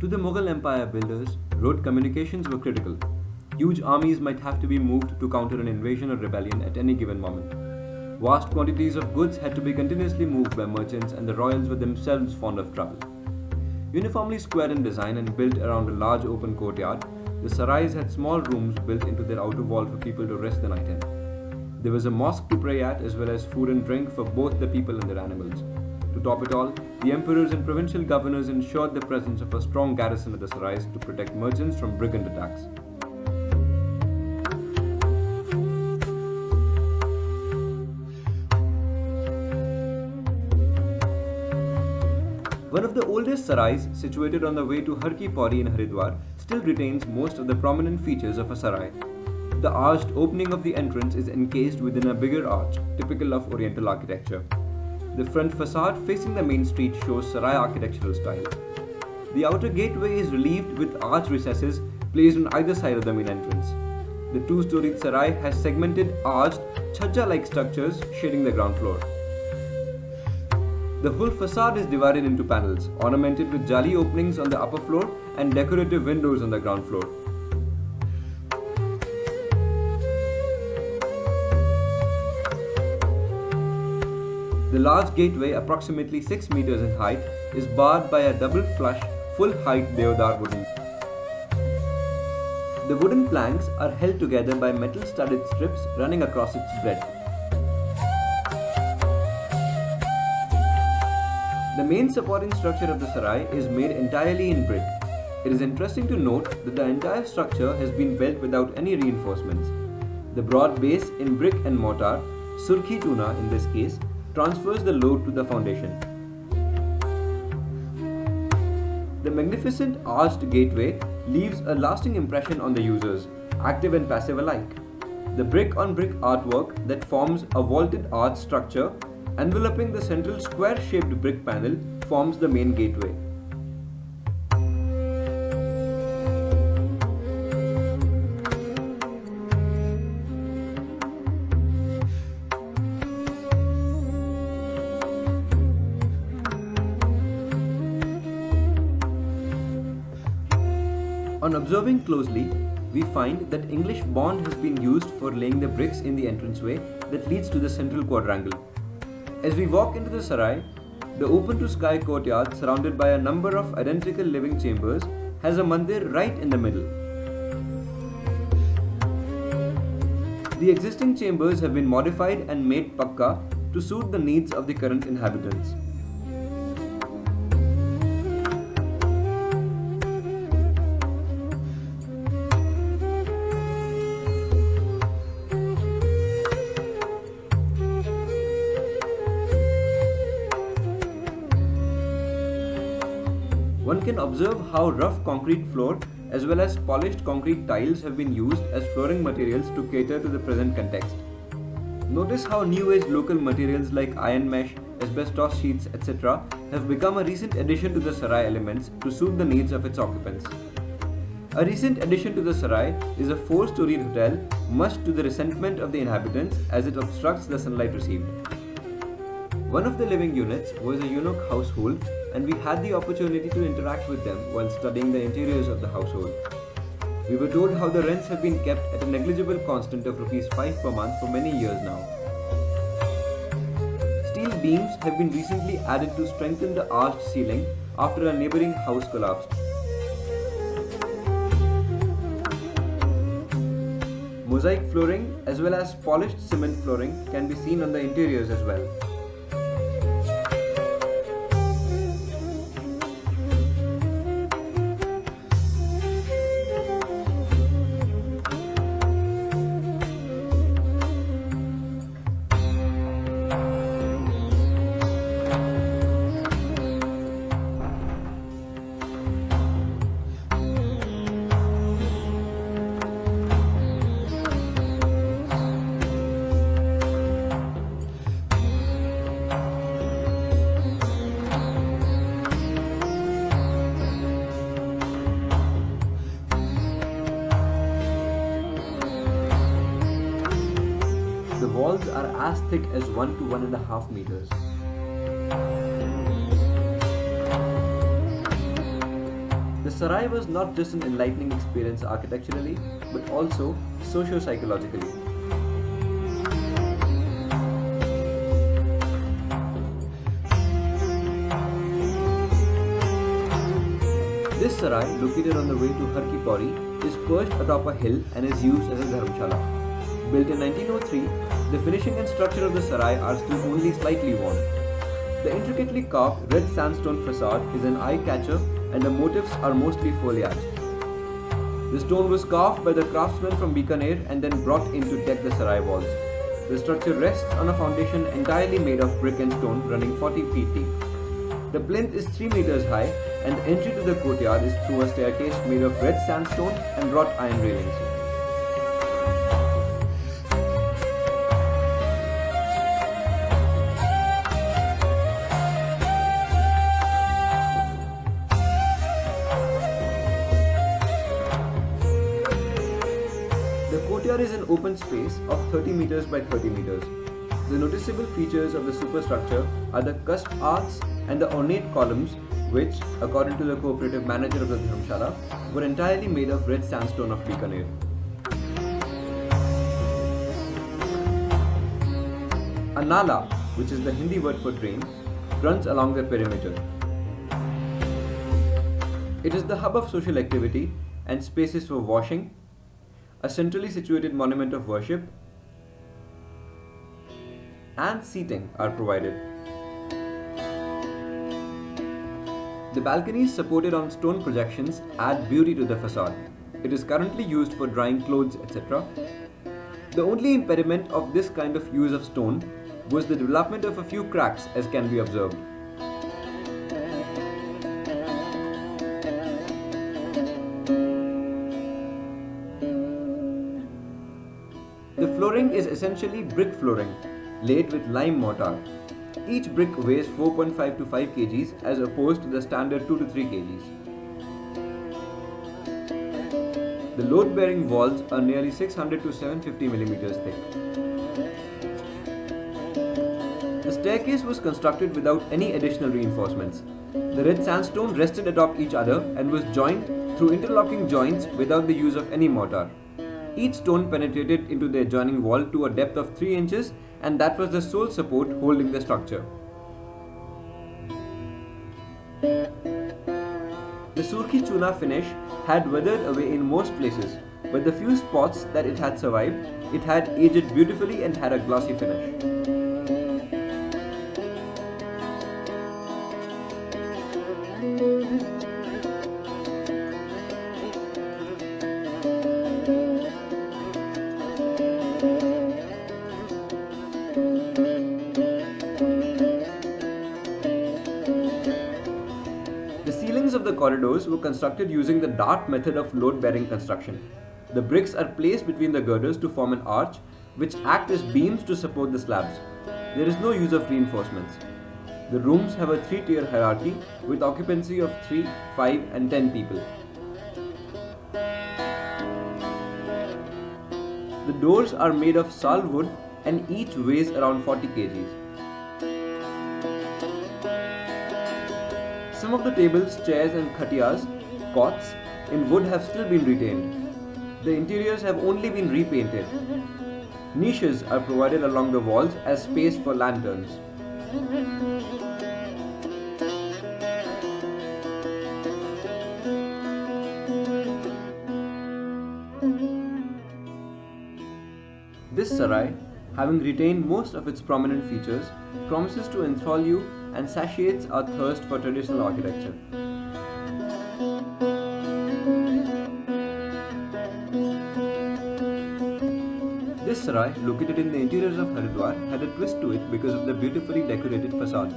To the Mughal Empire builders, road communications were critical. Huge armies might have to be moved to counter an invasion or rebellion at any given moment. Vast quantities of goods had to be continuously moved by merchants, and the royals were themselves fond of travel. Uniformly square in design and built around a large open courtyard, the Sarais had small rooms built into their outer wall for people to rest the night in. There was a mosque to pray at, as well as food and drink for both the people and their animals. To top it all, the emperors and provincial governors ensured the presence of a strong garrison at the Sarais to protect merchants from brigand attacks. One of the oldest sarais, situated on the way to Har Ki Pauri in Haridwar, still retains most of the prominent features of a sarai. The arched opening of the entrance is encased within a bigger arch, typical of Oriental architecture. The front facade facing the main street shows Sarai architectural style. The outer gateway is relieved with arch recesses placed on either side of the main entrance. The two-storied sarai has segmented, arched, chhajja-like structures shading the ground floor. The whole facade is divided into panels, ornamented with jali openings on the upper floor and decorative windows on the ground floor. The large gateway, approximately 6 meters in height, is barred by a double flush, full-height deodar wooden. The wooden planks are held together by metal-studded strips running across its breadth. The main supporting structure of the sarai is made entirely in brick. It is interesting to note that the entire structure has been built without any reinforcements. The broad base in brick and mortar, surkhi chuna in this case, transfers the load to the foundation. The magnificent arched gateway leaves a lasting impression on the users, active and passive alike. The brick-on-brick artwork that forms a vaulted arch structure enveloping the central square-shaped brick panel forms the main gateway. On observing closely, we find that English bond has been used for laying the bricks in the entranceway that leads to the central quadrangle. As we walk into the sarai, the open-to-sky courtyard surrounded by a number of identical living chambers has a mandir right in the middle. The existing chambers have been modified and made pakka to suit the needs of the current inhabitants. One can observe how rough concrete floor as well as polished concrete tiles have been used as flooring materials to cater to the present context. Notice how new age local materials like iron mesh, asbestos sheets, etc. have become a recent addition to the sarai elements to suit the needs of its occupants. A recent addition to the sarai is a 4-storied hotel, much to the resentment of the inhabitants as it obstructs the sunlight received. One of the living units was a eunuch household, and we had the opportunity to interact with them while studying the interiors of the household. We were told how the rents have been kept at a negligible constant of Rs 5 per month for many years now. Steel beams have been recently added to strengthen the arched ceiling after a neighbouring house collapsed. Mosaic flooring as well as polished cement flooring can be seen on the interiors as well. The walls are as thick as 1 to 1.5 meters. The Sarai was not just an enlightening experience architecturally, but also socio-psychologically. This Sarai, located on the way to Har Ki Pauri, is perched atop a hill and is used as a dharamshala. Built in 1903, the finishing and structure of the Sarai are still only slightly worn. The intricately carved red sandstone facade is an eye-catcher and the motifs are mostly foliage. The stone was carved by the craftsmen from Bikaner and then brought in to deck the Sarai walls. The structure rests on a foundation entirely made of brick and stone running 40 feet deep. The plinth is 3 meters high and the entry to the courtyard is through a staircase made of red sandstone and wrought iron railings. The courtyard is an open space of 30 meters by 30 meters. The noticeable features of the superstructure are the cusp arcs and the ornate columns which, according to the cooperative manager of the dharamshala, were entirely made of red sandstone of Bikaner. A nala, which is the Hindi word for drain, runs along the perimeter. It is the hub of social activity and spaces for washing. A centrally situated monument of worship and seating are provided. The balconies supported on stone projections add beauty to the facade. It is currently used for drying clothes, etc. The only impediment of this kind of use of stone was the development of a few cracks, as can be observed. The flooring is essentially brick flooring, laid with lime mortar. Each brick weighs 4.5 to 5 kgs as opposed to the standard 2 to 3 kgs. The load-bearing walls are nearly 600 to 750 millimeters thick. The staircase was constructed without any additional reinforcements. The red sandstone rested atop each other and was joined through interlocking joints without the use of any mortar. Each stone penetrated into the adjoining wall to a depth of 3 inches, and that was the sole support holding the structure. The Surki Chuna finish had weathered away in most places, but the few spots that it had survived, it had aged beautifully and had a glossy finish. The ceilings of the corridors were constructed using the dart method of load-bearing construction. The bricks are placed between the girders to form an arch, which act as beams to support the slabs. There is no use of reinforcements. The rooms have a 3-tier hierarchy with occupancy of 3, 5 and 10 people. The doors are made of sal wood and each weighs around 40 kgs. Some of the tables, chairs and khatiyas, cots, in wood have still been retained. The interiors have only been repainted. Niches are provided along the walls as space for lanterns. This Sarai, having retained most of its prominent features, promises to enthrall you and satiates our thirst for traditional architecture. This Sarai, located in the interiors of Haridwar, had a twist to it because of the beautifully decorated facade.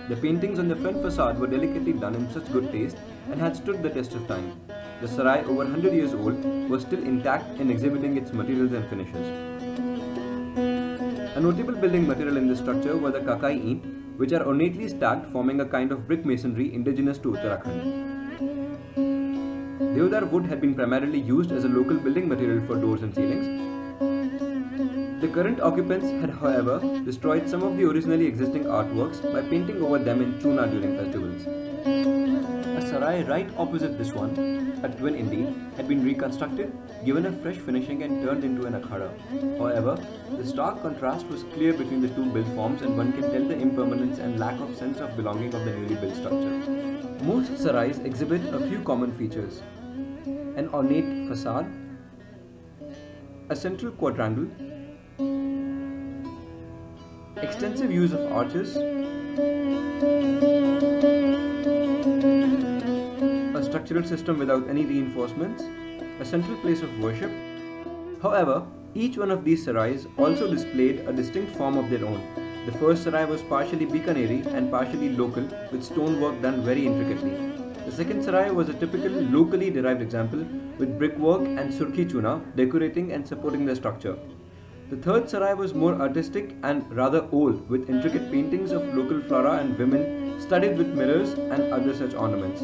The paintings on the front facade were delicately done in such good taste and had stood the test of time. The Sarai, over 100 years old, was still intact in exhibiting its materials and finishes. A notable building material in this structure were the kakai eent, which are ornately stacked, forming a kind of brick masonry indigenous to Uttarakhand. Deodar wood had been primarily used as a local building material for doors and ceilings. The current occupants had, however, destroyed some of the originally existing artworks by painting over them in chuna during festivals. A Sarai right opposite this one, a twin Indi, had been reconstructed, given a fresh finishing and turned into an akhada. However, the stark contrast was clear between the two build forms and one can tell the impermanence and lack of sense of belonging of the newly built structure. Most Sarais exhibit a few common features. An ornate facade, a central quadrangle, extensive use of arches, a structural system without any reinforcements, a central place of worship. However, each one of these sarais also displayed a distinct form of their own. The first sarai was partially Bikaneri and partially local, with stonework done very intricately. The second sarai was a typical locally derived example, with brickwork and surkhi chuna decorating and supporting the structure. The third sarai was more artistic and rather old, with intricate paintings of local flora and women studded with mirrors and other such ornaments.